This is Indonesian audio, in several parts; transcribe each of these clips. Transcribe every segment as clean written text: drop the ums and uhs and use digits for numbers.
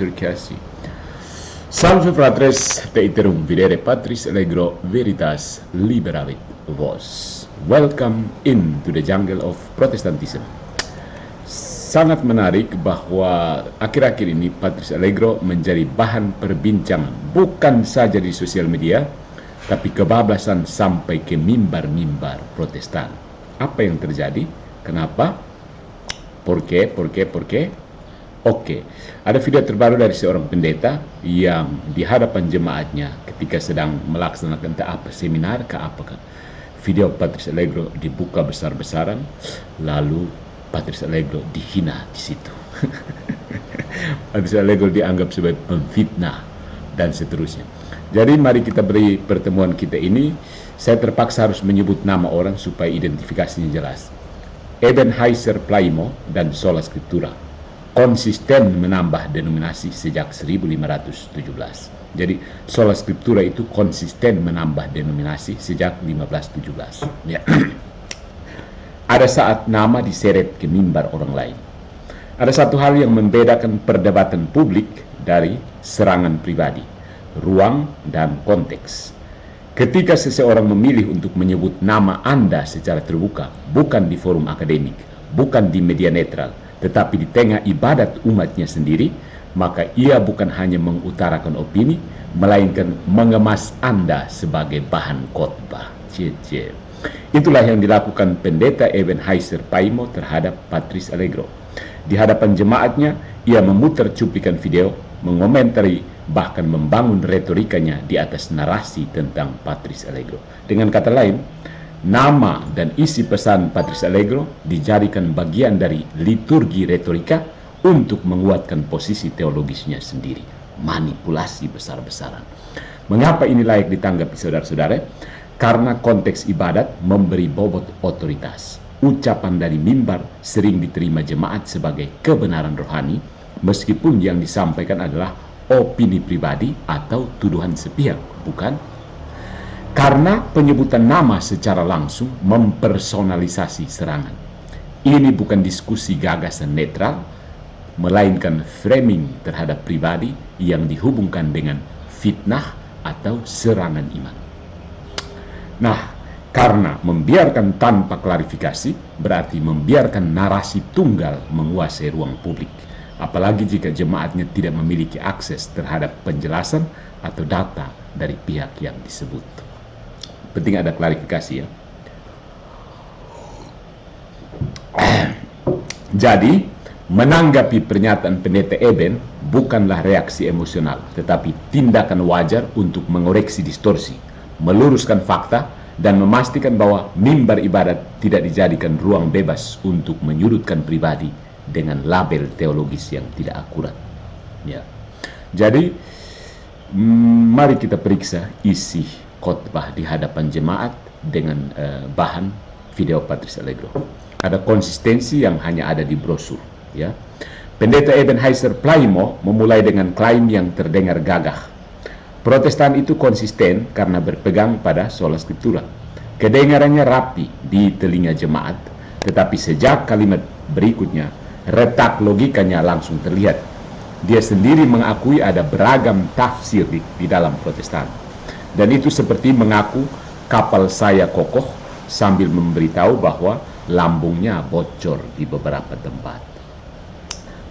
terkasih. Salve fratres, te iterum videre Patris Allegro Veritas Liberavit Vos. Welcome into the jungle of Protestantism. Sangat menarik bahwa akhir-akhir ini Patris Allegro menjadi bahan perbincangan bukan saja di sosial media, tapi kebablasan sampai ke mimbar-mimbar Protestan. Apa yang terjadi? Kenapa? Por qué? Oke, ada video terbaru dari seorang pendeta yang di hadapan jemaatnya ketika sedang melaksanakan seminar apakah. Video Patris Allegro dibuka besar-besaran, lalu Patris Allegro dihina di situ. Patris Allegro dianggap sebagai pemfitnah dan seterusnya. Jadi mari kita beri pertemuan kita ini. Saya terpaksa harus menyebut nama orang supaya identifikasinya jelas. Ebenheiser Plaimo dan Sola Scriptura konsisten menambah denominasi sejak 1517. Jadi Sola Scriptura itu konsisten menambah denominasi sejak 1517. Ya. Ada saat nama diseret ke mimbar orang lain. Ada satu hal yang membedakan perdebatan publik dari serangan pribadi, ruang dan konteks. Ketika seseorang memilih untuk menyebut nama Anda secara terbuka, bukan di forum akademik, bukan di media netral, tetapi di tengah ibadat umatnya sendiri, maka ia bukan hanya mengutarakan opini, melainkan mengemas Anda sebagai bahan khotbah. Itulah yang dilakukan pendeta Ebenheiser Plaimo terhadap Patris Allegro. Di hadapan jemaatnya, ia memutar cuplikan video, mengomentari, bahkan membangun retorikanya di atas narasi tentang Patris Allegro. Dengan kata lain, nama dan isi pesan Patris Allegro dijadikan bagian dari liturgi retorika untuk menguatkan posisi teologisnya sendiri. Manipulasi besar-besaran. Mengapa ini layak ditanggapi saudara-saudara? Karena konteks ibadat memberi bobot otoritas. Ucapan dari mimbar sering diterima jemaat sebagai kebenaran rohani, meskipun yang disampaikan adalah opini pribadi atau tuduhan sepihak, bukan? Karena penyebutan nama secara langsung mempersonalisasi serangan. Ini bukan diskusi gagasan netral, melainkan framing terhadap pribadi yang dihubungkan dengan fitnah atau serangan iman. Nah, karena membiarkan tanpa klarifikasi berarti membiarkan narasi tunggal menguasai ruang publik. Apalagi jika jemaatnya tidak memiliki akses terhadap penjelasan atau data dari pihak yang disebut. Penting ada klarifikasi ya. Jadi, menanggapi pernyataan pendeta Eben bukanlah reaksi emosional, tetapi tindakan wajar untuk mengoreksi distorsi, meluruskan fakta, dan memastikan bahwa mimbar ibadat tidak dijadikan ruang bebas untuk menyudutkan pribadi dengan label teologis yang tidak akurat. Ya. Jadi, mari kita periksa isi khotbah di hadapan jemaat dengan bahan video Patris Allegro. Ada konsistensi yang hanya ada di brosur. Ya. Pendeta Ebenheiser Plaimo memulai dengan klaim yang terdengar gagah. Protestan itu konsisten karena berpegang pada Sola Scriptura. Kedengarannya rapi di telinga jemaat, tetapi sejak kalimat berikutnya, retak logikanya langsung terlihat. Dia sendiri mengakui ada beragam tafsir di dalam Protestan. Dan itu seperti mengaku kapal saya kokoh sambil memberitahu bahwa lambungnya bocor di beberapa tempat.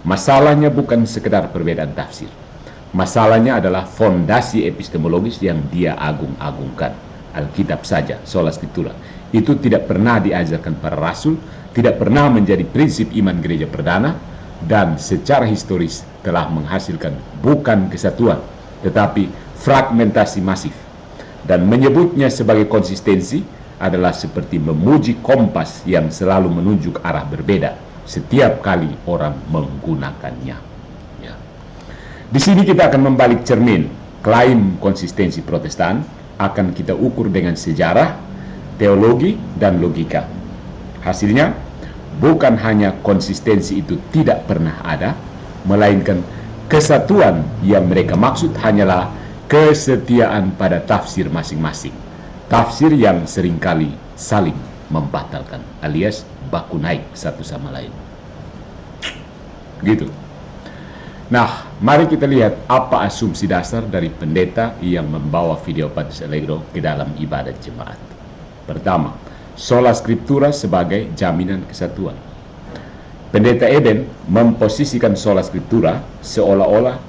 Masalahnya bukan sekedar perbedaan tafsir. Masalahnya adalah fondasi epistemologis yang dia agung-agungkan. Alkitab saja, Sola Scriptura. Itu tidak pernah diajarkan para rasul, tidak pernah menjadi prinsip iman gereja perdana, dan secara historis telah menghasilkan bukan kesatuan, tetapi fragmentasi masif. Dan menyebutnya sebagai konsistensi adalah seperti memuji kompas yang selalu menunjuk arah berbeda setiap kali orang menggunakannya. Ya. Di sini kita akan membalik cermin. Klaim konsistensi Protestan akan kita ukur dengan sejarah, teologi, dan logika. Hasilnya, bukan hanya konsistensi itu tidak pernah ada, melainkan kesatuan yang mereka maksud hanyalah kesetiaan pada tafsir masing-masing. Tafsir yang seringkali saling membatalkan, alias baku naik satu sama lain. Gitu. Nah, mari kita lihat apa asumsi dasar dari pendeta yang membawa video Patus Allegro ke dalam ibadat jemaat. Pertama, sola scriptura sebagai jaminan kesatuan. Pendeta Eden memposisikan sola scriptura seolah-olah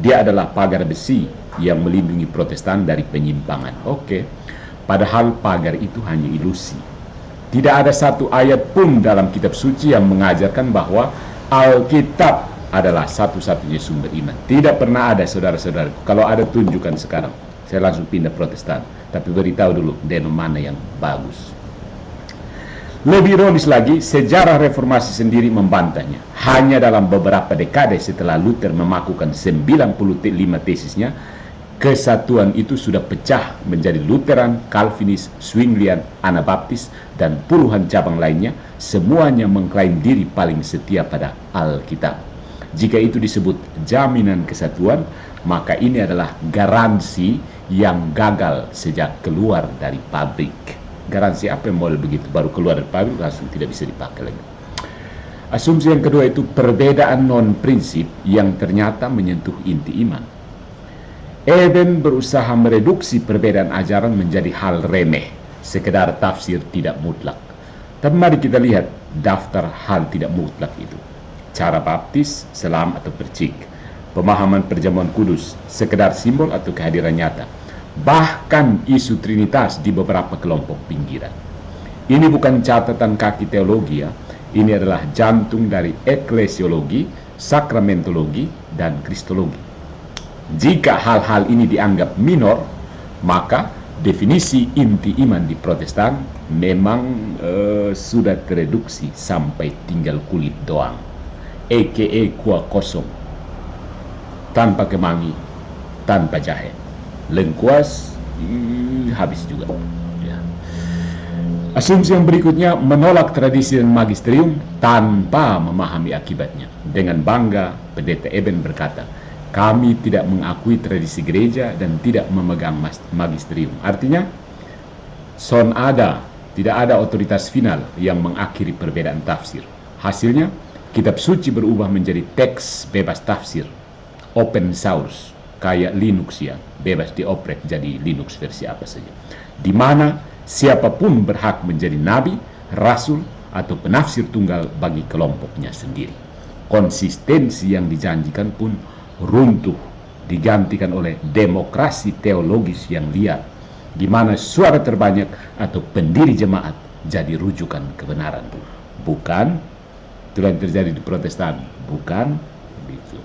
dia adalah pagar besi yang melindungi Protestan dari penyimpangan. Oke, padahal pagar itu hanya ilusi. Tidak ada satu ayat pun dalam kitab suci yang mengajarkan bahwa Alkitab adalah satu-satunya sumber iman. Tidak pernah ada, saudara-saudara. Kalau ada, tunjukkan sekarang. Saya langsung pindah Protestan. Tapi beritahu dulu denom mana yang bagus. Lebih ironis lagi, sejarah reformasi sendiri membantahnya. Hanya dalam beberapa dekade setelah Luther memakukan 95 tesisnya, kesatuan itu sudah pecah menjadi Lutheran, Calvinis, Zwinglian, Anabaptis, dan puluhan cabang lainnya. Semuanya mengklaim diri paling setia pada Alkitab. Jika itu disebut jaminan kesatuan, maka ini adalah garansi yang gagal sejak keluar dari pabrik. Garansi apa yang model begitu? Baru keluar dari pabrik langsung tidak bisa dipakai lagi. Asumsi yang kedua itu perbedaan non-prinsip yang ternyata menyentuh inti iman. Eden berusaha mereduksi perbedaan ajaran menjadi hal remeh, sekedar tafsir tidak mutlak. Tapi mari kita lihat daftar hal tidak mutlak itu. Cara baptis, selam atau percik, pemahaman perjamuan kudus, sekedar simbol atau kehadiran nyata, bahkan isu trinitas di beberapa kelompok pinggiran. Ini bukan catatan kaki teologi ya, ini adalah jantung dari eklesiologi, sakramentologi, dan kristologi. Jika hal-hal ini dianggap minor, maka definisi inti iman di Protestan memang sudah tereduksi sampai tinggal kulit doang, aka kuah kosong, tanpa kemangi, tanpa jahe, lengkuas, habis juga. Ya. Asumsi yang berikutnya menolak tradisi dan magisterium tanpa memahami akibatnya. Dengan bangga, pendeta Eben berkata, kami tidak mengakui tradisi gereja dan tidak memegang magisterium. Artinya, tidak ada otoritas final yang mengakhiri perbedaan tafsir. Hasilnya, kitab suci berubah menjadi teks bebas tafsir, open source, kayak Linux ya, bebas dioprek jadi Linux versi apa saja. Di mana siapapun berhak menjadi nabi, rasul, atau penafsir tunggal bagi kelompoknya sendiri. Konsistensi yang dijanjikan pun runtuh, digantikan oleh demokrasi teologis yang liar, di mana suara terbanyak atau pendiri jemaat jadi rujukan kebenaran. Bukan, itulah yang terjadi di Protestan, bukan begitu.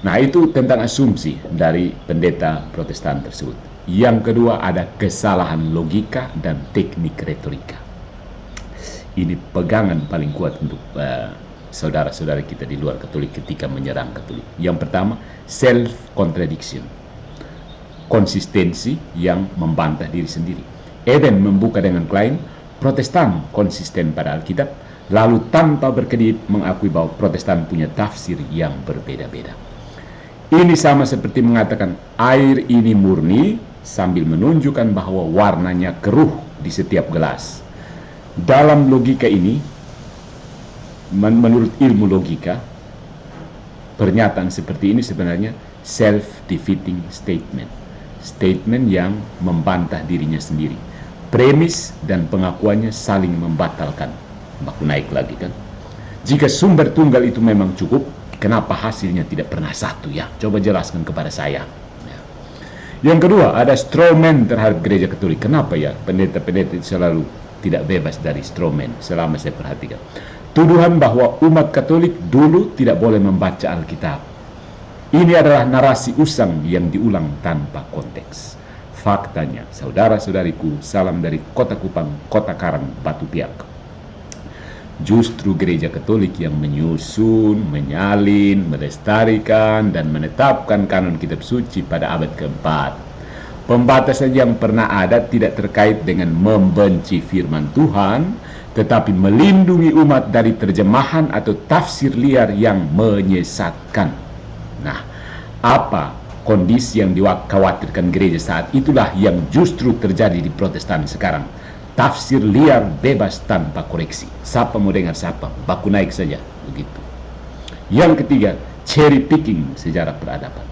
Nah, itu tentang asumsi dari pendeta Protestan tersebut. Yang kedua, ada kesalahan logika dan teknik retorika. Ini pegangan paling kuat untuk saudara-saudara kita di luar Katolik ketika menyerang Katolik. Yang pertama, self-contradiction, konsistensi yang membantah diri sendiri. Eden membuka dengan klaim Protestan konsisten pada Alkitab, lalu tanpa berkedip mengakui bahwa Protestan punya tafsir yang berbeda-beda. Ini sama seperti mengatakan air ini murni sambil menunjukkan bahwa warnanya keruh di setiap gelas. Dalam logika ini, menurut ilmu logika, pernyataan seperti ini sebenarnya self-defeating statement. Statement yang membantah dirinya sendiri. Premis dan pengakuannya saling membatalkan. Baku naik lagi kan. Jika sumber tunggal itu memang cukup, kenapa hasilnya tidak pernah satu ya? Coba jelaskan kepada saya. Ya. Yang kedua, ada strawman terhadap gereja Katolik. Kenapa ya pendeta-pendeta selalu tidak bebas dari strawman selama saya perhatikan? Tuduhan bahwa umat Katolik dulu tidak boleh membaca Alkitab. Ini adalah narasi usang yang diulang tanpa konteks. Faktanya, saudara-saudariku, salam dari Kota Kupang, Kota Karang, Batu Piak. Justru gereja Katolik yang menyusun, menyalin, melestarikan, dan menetapkan kanon kitab suci pada abad keempat. Pembatasan yang pernah ada tidak terkait dengan membenci firman Tuhan, tetapi melindungi umat dari terjemahan atau tafsir liar yang menyesatkan. Nah, apa kondisi yang dikhawatirkan gereja saat itulah yang justru terjadi di Protestan sekarang. Tafsir liar bebas tanpa koreksi. Siapa mau dengar siapa, baku naik saja, begitu. Yang ketiga, cherry picking sejarah peradaban.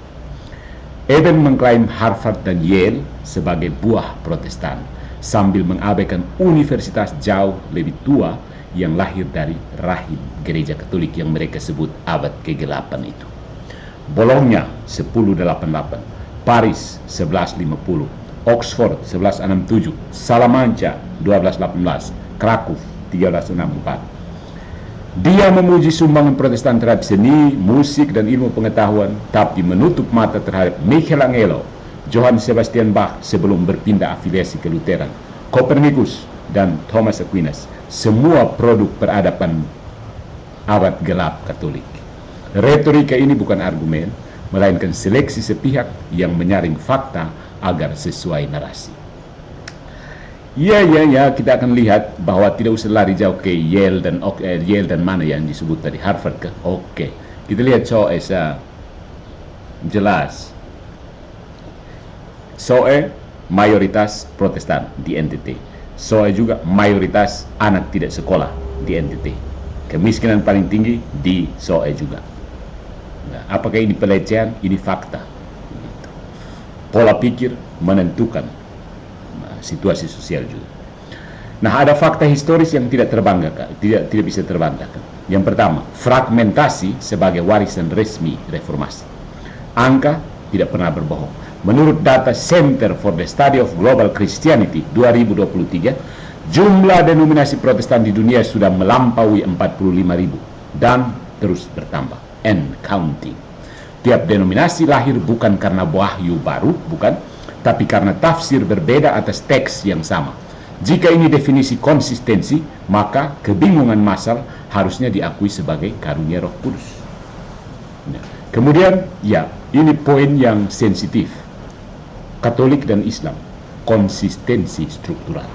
Eben mengklaim Harvard dan Yale sebagai buah Protestan, sambil mengabaikan universitas jauh lebih tua yang lahir dari rahim gereja Katolik yang mereka sebut abad ke-8 itu. Bologna 1088, Paris 1150, Oxford 1167, Salamanca 1218, Krakow 1364. Dia memuji sumbangan Protestan terhadap seni, musik, dan ilmu pengetahuan, tapi menutup mata terhadap Michelangelo, Johann Sebastian Bach sebelum berpindah afiliasi ke Lutheran, Copernicus, dan Thomas Aquinas, semua produk peradaban abad gelap Katolik. Retorika ini bukan argumen, melainkan seleksi sepihak yang menyaring fakta agar sesuai narasi. Ya, kita akan lihat bahwa tidak usah lari jauh ke Yale dan mana yang disebut tadi, Harvard ke? Oke. Kita lihat jelas. Mayoritas Protestan di NTT. Juga mayoritas anak tidak sekolah di NTT. Kemiskinan paling tinggi di juga. Nah, apakah ini pelecehan? Ini fakta. Pola pikir menentukan situasi sosial juga. Nah, ada fakta historis yang tidak bisa terbantahkan. Yang pertama, fragmentasi sebagai warisan resmi reformasi. Angka tidak pernah berbohong. Menurut data Center for the Study of Global Christianity 2023, jumlah denominasi Protestan di dunia sudah melampaui 45.000 dan terus bertambah and counting. Tiap denominasi lahir bukan karena wahyu baru, bukan, tapi karena tafsir berbeda atas teks yang sama. Jika ini definisi konsistensi, maka kebingungan massal harusnya diakui sebagai karunia Roh Kudus. Nah, kemudian, ini poin yang sensitif. Katolik dan Islam, konsistensi struktural.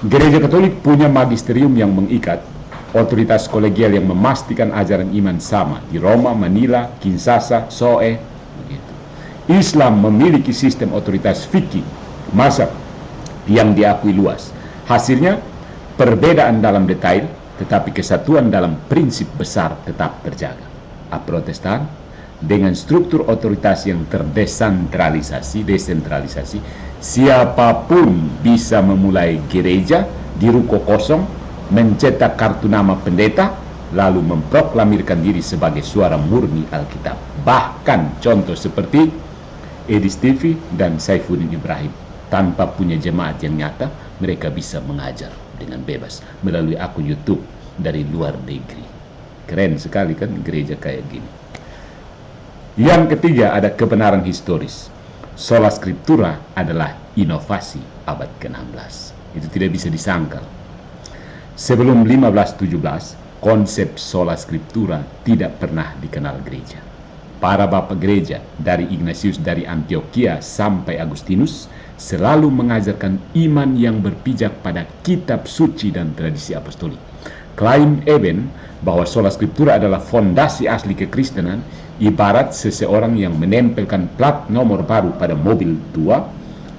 Gereja Katolik punya magisterium yang mengikat, otoritas kolegial yang memastikan ajaran iman sama di Roma, Manila, Kinshasa, begitu. Islam memiliki sistem otoritas fikih, mazhab yang diakui luas. Hasilnya, perbedaan dalam detail, tetapi kesatuan dalam prinsip besar tetap terjaga. Protestan, dengan struktur otoritas yang desentralisasi, siapapun bisa memulai gereja di ruko kosong, mencetak kartu nama pendeta, lalu memproklamirkan diri sebagai suara murni Alkitab. Bahkan contoh seperti Edi Stivi dan Saifuddin Ibrahim, tanpa punya jemaat yang nyata, mereka bisa mengajar dengan bebas melalui akun YouTube dari luar negeri. Keren sekali kan gereja kayak gini. Yang ketiga, ada kebenaran historis. Sola Scriptura adalah inovasi abad ke-16. Itu tidak bisa disangkal. Sebelum 1517, konsep Sola Scriptura tidak pernah dikenal gereja. Para bapak gereja, dari Ignatius dari Antioquia sampai Agustinus, selalu mengajarkan iman yang berpijak pada kitab suci dan tradisi apostolik. Klaim Eben bahwa Sola Scriptura adalah fondasi asli kekristenan, ibarat seseorang yang menempelkan plat nomor baru pada mobil tua,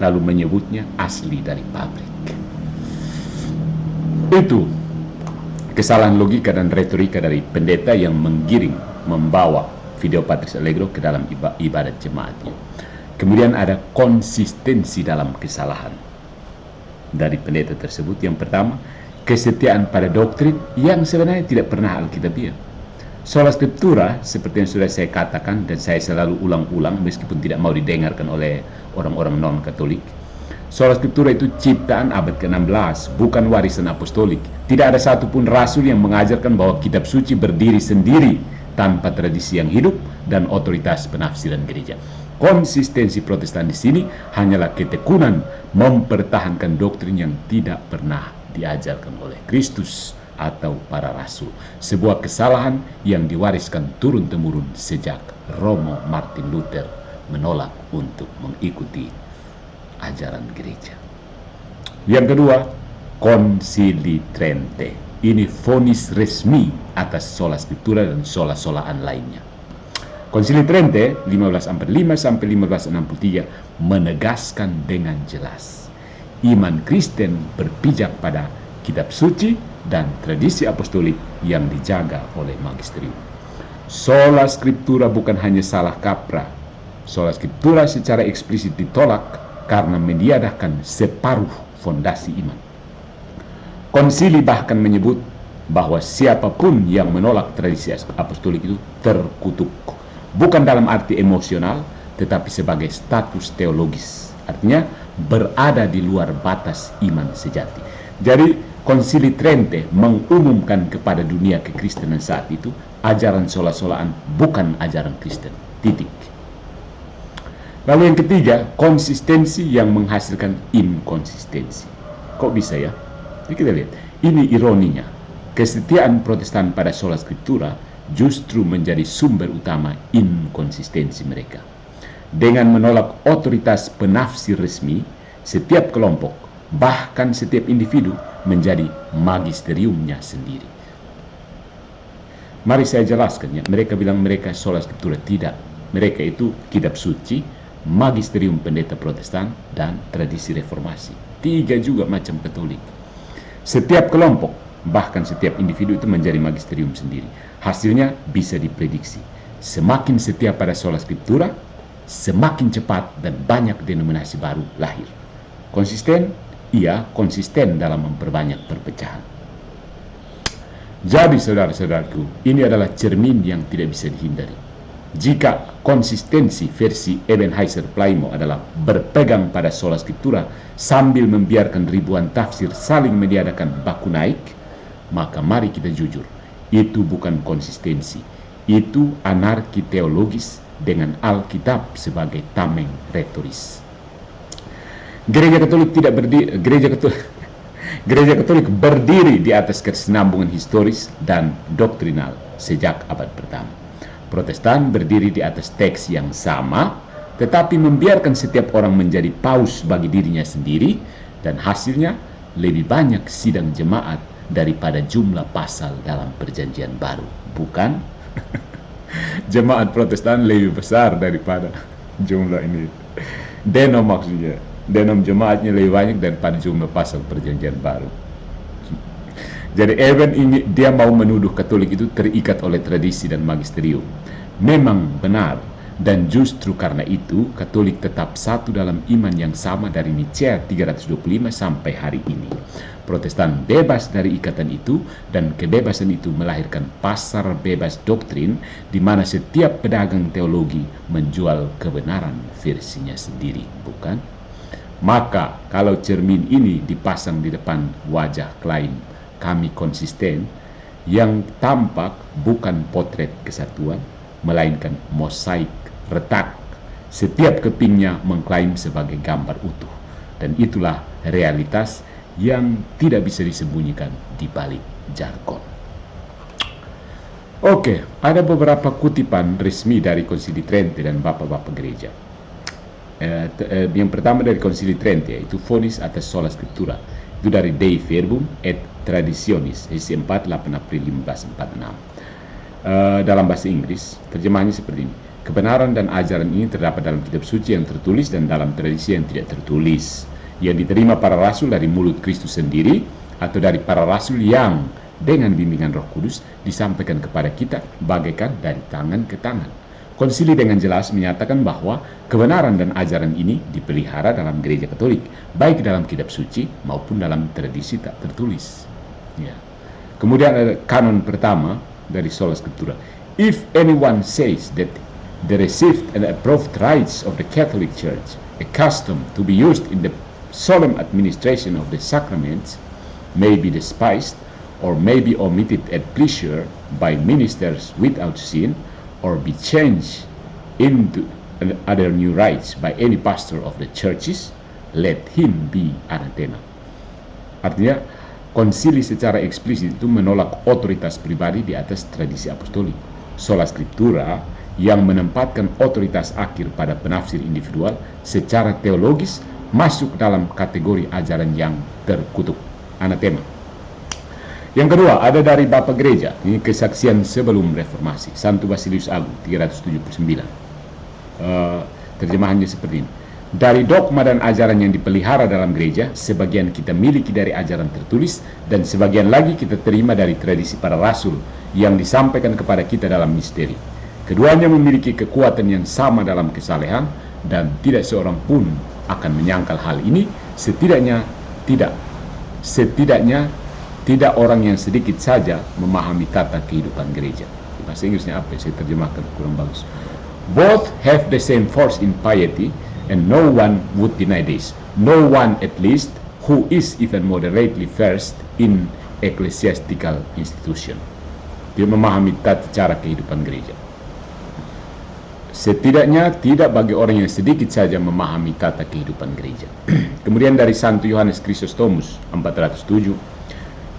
lalu menyebutnya asli dari pabrik. Itu kesalahan logika dan retorika dari pendeta yang membawa video Patris Allegro ke dalam ibadat jemaatnya. Kemudian ada konsistensi dalam kesalahan dari pendeta tersebut. Yang pertama, kesetiaan pada doktrin yang sebenarnya tidak pernah alkitabiah. Sola Scriptura, seperti yang sudah saya katakan dan saya selalu ulang-ulang meskipun tidak mau didengarkan oleh orang-orang non-Katolik, Sola Scriptura itu ciptaan abad ke-16, bukan warisan apostolik. Tidak ada satupun rasul yang mengajarkan bahwa kitab suci berdiri sendiri tanpa tradisi yang hidup dan otoritas penafsiran gereja. Konsistensi Protestan di sini hanyalah ketekunan mempertahankan doktrin yang tidak pernah diajarkan oleh Kristus atau para rasul. Sebuah kesalahan yang diwariskan turun-temurun sejak Romo Martin Luther menolak untuk mengikuti ajaran gereja. Yang kedua, Konsili Trente. Ini vonis resmi atas Sola Scriptura dan sola-solaan lainnya. Konsili Trente 1545 sampai 1563 menegaskan dengan jelas iman Kristen berpijak pada kitab suci dan tradisi apostolik yang dijaga oleh magisterium. Sola Scriptura bukan hanya salah kaprah. Sola Scriptura secara eksplisit ditolak karena meniadakan separuh fondasi iman. Konsili bahkan menyebut bahwa siapapun yang menolak tradisi apostolik itu terkutuk. Bukan dalam arti emosional, tetapi sebagai status teologis. Artinya berada di luar batas iman sejati. Jadi Konsili Trente mengumumkan kepada dunia kekristenan saat itu ajaran sola-solaan bukan ajaran Kristen. Titik. Lalu yang ketiga, konsistensi yang menghasilkan inkonsistensi. Kok bisa ya? Jadi kita lihat, ini ironinya. Kesetiaan Protestan pada sola scriptura justru menjadi sumber utama inkonsistensi mereka. Dengan menolak otoritas penafsir resmi, setiap kelompok, bahkan setiap individu menjadi magisteriumnya sendiri. Mari saya jelaskan ya, mereka bilang mereka sola scriptura. Tidak. Mereka itu kitab suci, magisterium pendeta Protestan, dan tradisi reformasi. 3 juga macam Katolik. Setiap kelompok, bahkan setiap individu itu menjadi magisterium sendiri. Hasilnya bisa diprediksi. Semakin setia pada sola scriptura, semakin cepat dan banyak denominasi baru lahir. Konsisten? Ia konsisten dalam memperbanyak perpecahan. Jadi saudara-saudaraku, ini adalah cermin yang tidak bisa dihindari. Jika konsistensi versi Ebenezer Plymouth adalah berpegang pada sola scriptura sambil membiarkan ribuan tafsir saling meniadakan baku naik, maka mari kita jujur, itu bukan konsistensi, itu anarki teologis dengan Alkitab sebagai tameng retoris. Gereja Katolik tidak berdiri, Gereja Katolik berdiri di atas kesinambungan historis dan doktrinal sejak abad pertama. Protestan berdiri di atas teks yang sama, tetapi membiarkan setiap orang menjadi paus bagi dirinya sendiri, dan hasilnya lebih banyak sidang jemaat daripada jumlah pasal dalam perjanjian baru. Bukan? Jemaat Protestan lebih besar daripada jumlah ini. Denom maksudnya. Denom jemaatnya lebih banyak daripada jumlah pasal perjanjian baru. Jadi Eben ini dia mau menuduh Katolik itu terikat oleh tradisi dan magisterium. Memang benar, dan justru karena itu Katolik tetap satu dalam iman yang sama dari Nicea 325 sampai hari ini. Protestan bebas dari ikatan itu, dan kebebasan itu melahirkan pasar bebas doktrin di mana setiap pedagang teologi menjual kebenaran versinya sendiri, bukan? Maka kalau cermin ini dipasang di depan wajah klaim kami konsisten, yang tampak bukan potret kesatuan, melainkan mosaik retak. Setiap kepingnya mengklaim sebagai gambar utuh. Dan itulah realitas yang tidak bisa disembunyikan di balik jargon. Oke, ada beberapa kutipan resmi dari Konsili Trente dan bapak-bapak gereja. Yang pertama dari Konsili Trente, yaitu Fonis atas sola scriptura. Itu dari Dei Verbum et Traditionis, edisi 4, 8 April 1546. Dalam bahasa Inggris, terjemahannya seperti ini. Kebenaran dan ajaran ini terdapat dalam kitab suci yang tertulis dan dalam tradisi yang tidak tertulis, yang diterima para rasul dari mulut Kristus sendiri, atau dari para rasul yang dengan bimbingan Roh Kudus disampaikan kepada kita bagaikan dari tangan ke tangan. Konsili dengan jelas menyatakan bahwa kebenaran dan ajaran ini dipelihara dalam gereja Katolik, baik dalam kitab suci maupun dalam tradisi tak tertulis. Ya. Kemudian ada kanon pertama dari sola scriptura. If anyone says that the received and approved rites of the Catholic Church, a custom to be used in the solemn administration of the sacraments, may be despised or may be omitted at pleasure by ministers without sin, or be changed into other new rites by any pastor of the churches, let him be anathema. Artinya, konsili secara eksplisit itu menolak otoritas pribadi di atas tradisi apostolik. Sola scriptura yang menempatkan otoritas akhir pada penafsir individual secara teologis masuk dalam kategori ajaran yang terkutuk, anathema. Yang kedua, ada dari Bapak Gereja, ini kesaksian sebelum reformasi, Santo Basilius Agung, 379. Terjemahannya seperti ini. Dari dogma dan ajaran yang dipelihara dalam gereja, sebagian kita miliki dari ajaran tertulis, dan sebagian lagi kita terima dari tradisi para rasul yang disampaikan kepada kita dalam misteri. Keduanya memiliki kekuatan yang sama dalam kesalehan, dan tidak seorang pun akan menyangkal hal ini, setidaknya tidak orang yang sedikit saja memahami tata kehidupan gereja. Bahasa Inggrisnya apa? Saya terjemahkan kurang bagus. Both have the same force in piety, and no one would deny this. No one, at least, who is even moderately versed in ecclesiastical institution. Dia memahami tata cara kehidupan gereja. Setidaknya tidak bagi orang yang sedikit saja memahami tata kehidupan gereja. Kemudian dari Santo Yohanes Chrysostomus 407,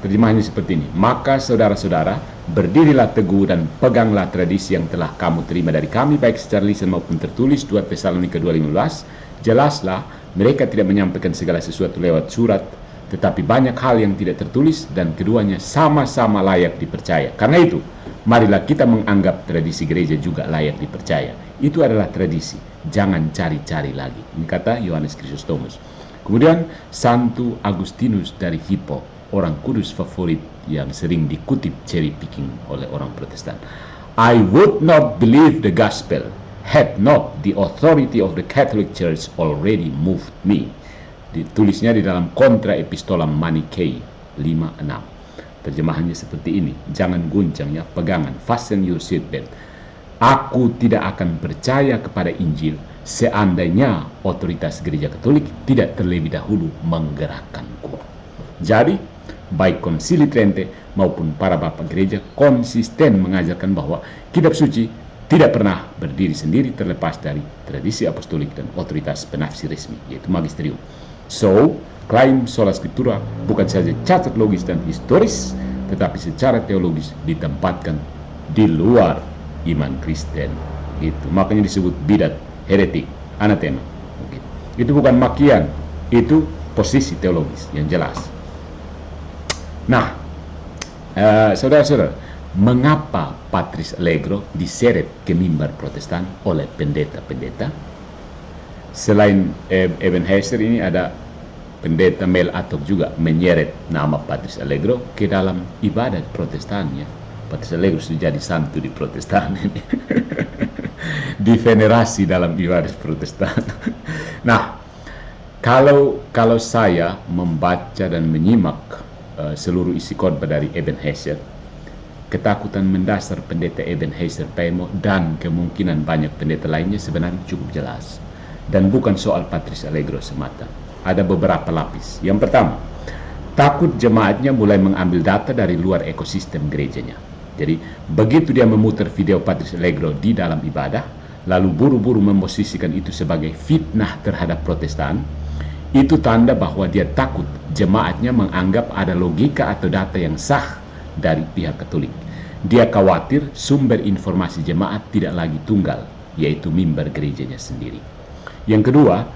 terjemahannya seperti ini. Maka saudara-saudara, berdirilah teguh dan peganglah tradisi yang telah kamu terima dari kami, baik secara lisan maupun tertulis. 2 Tesalonika 2:15. Jelaslah, mereka tidak menyampaikan segala sesuatu lewat surat, tetapi banyak hal yang tidak tertulis, dan keduanya sama-sama layak dipercaya. Karena itu, marilah kita menganggap tradisi gereja juga layak dipercaya. Itu adalah tradisi, jangan cari-cari lagi. Ini kata Yohanes Chrysostomus. Kemudian Santo Agustinus dari Hippo, orang kudus favorit yang sering dikutip cherry picking oleh orang Protestan. I would not believe the gospel had not the authority of the Catholic Church already moved me. Ditulisnya di dalam Contra Epistolam Manichaei 5:6. Terjemahannya seperti ini. Jangan guncang ya, pegangan, fasten your seatbelt. Aku tidak akan percaya kepada Injil seandainya otoritas gereja Katolik tidak terlebih dahulu menggerakkanku. Jadi, baik Konsili Trente maupun para bapak gereja konsisten mengajarkan bahwa kitab suci tidak pernah berdiri sendiri terlepas dari tradisi apostolik dan otoritas penafsir resmi, yaitu magisterium. So, klaim sola scriptura bukan saja cacat logis dan historis, tetapi secara teologis ditempatkan di luar iman Kristen. Itu makanya disebut bidat, heretik, anatema. Itu bukan makian, itu posisi teologis yang jelas. Nah, saudara-saudara, mengapa Patris Allegro diseret ke mimbar Protestan oleh pendeta-pendeta? Selain Ebenezer ini ada pendeta Mel Atok juga menyeret nama Patris Allegro ke dalam ibadat Protestan ya. Patris Allegro sudah jadi santu di Protestan ini. Divenerasi dalam ibadat Protestan. Nah, kalau saya membaca dan menyimak seluruh isi khotbah dari Ebenezer, ketakutan mendasar pendeta Ebenezer Pemo dan kemungkinan banyak pendeta lainnya sebenarnya cukup jelas. Dan bukan soal Patris Allegro semata. Ada beberapa lapis. Yang pertama, takut jemaatnya mulai mengambil data dari luar ekosistem gerejanya. Jadi, begitu dia memutar video Patris Allegro di dalam ibadah, lalu buru-buru memposisikan itu sebagai fitnah terhadap Protestan, itu tanda bahwa dia takut jemaatnya menganggap ada logika atau data yang sah dari pihak Katolik. Dia khawatir sumber informasi jemaat tidak lagi tunggal, yaitu mimbar gerejanya sendiri. Yang kedua,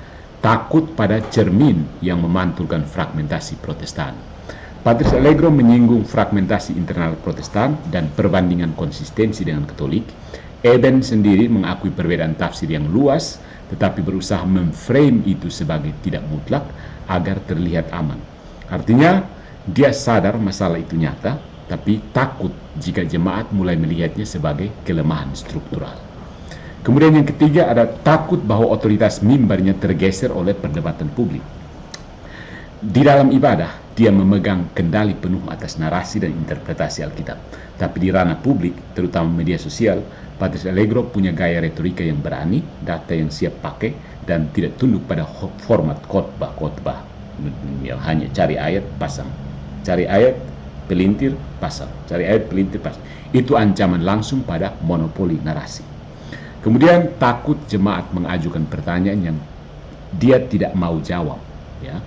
takut pada cermin yang memantulkan fragmentasi Protestan. Patris Allegro menyinggung fragmentasi internal Protestan dan perbandingan konsistensi dengan Katolik. Eben sendiri mengakui perbedaan tafsir yang luas, tetapi berusaha memframe itu sebagai tidak mutlak agar terlihat aman. Artinya, dia sadar masalah itu nyata, tapi takut jika jemaat mulai melihatnya sebagai kelemahan struktural. Kemudian yang ketiga ada takut bahwa otoritas mimbarnya tergeser oleh perdebatan publik. Di dalam ibadah, dia memegang kendali penuh atas narasi dan interpretasi Alkitab. Tapi di ranah publik, terutama media sosial, Patris Allegro punya gaya retorika yang berani, data yang siap pakai, dan tidak tunduk pada format khotbah yang hanya cari ayat, pasang. Cari ayat, pelintir, pasang. Cari ayat, pelintir, pasang. Itu ancaman langsung pada monopoli narasi. Kemudian takut jemaat mengajukan pertanyaan yang dia tidak mau jawab. Ya.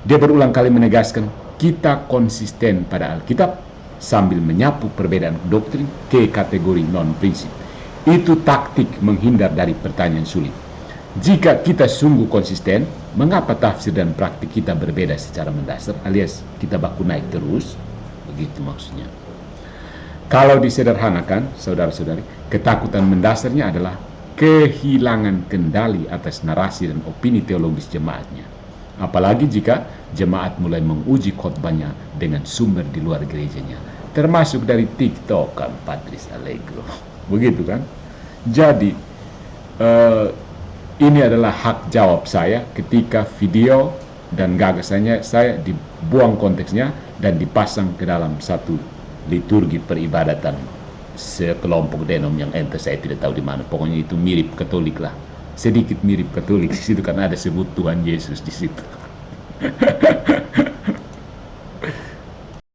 Dia berulang kali menegaskan, kita konsisten pada Alkitab sambil menyapu perbedaan doktrin ke kategori non-prinsip. Itu taktik menghindar dari pertanyaan sulit. Jika kita sungguh konsisten, mengapa tafsir dan praktik kita berbeda secara mendasar, alias kita baku naik terus? Begitu maksudnya. Kalau disederhanakan, saudara-saudari, ketakutan mendasarnya adalah kehilangan kendali atas narasi dan opini teologis jemaatnya. Apalagi jika jemaat mulai menguji khotbahnya dengan sumber di luar gerejanya, termasuk dari TikTok kan, Patrice Allegro. Begitu kan? Jadi ini adalah hak jawab saya ketika video dan gagasannya saya dibuang konteksnya dan dipasang ke dalam satu liturgi peribadatan sekelompok denom yang saya tidak tahu di mana. Pokoknya itu mirip Katolik lah, sedikit mirip Katolik. Di situ kan ada sebut Tuhan Yesus di situ.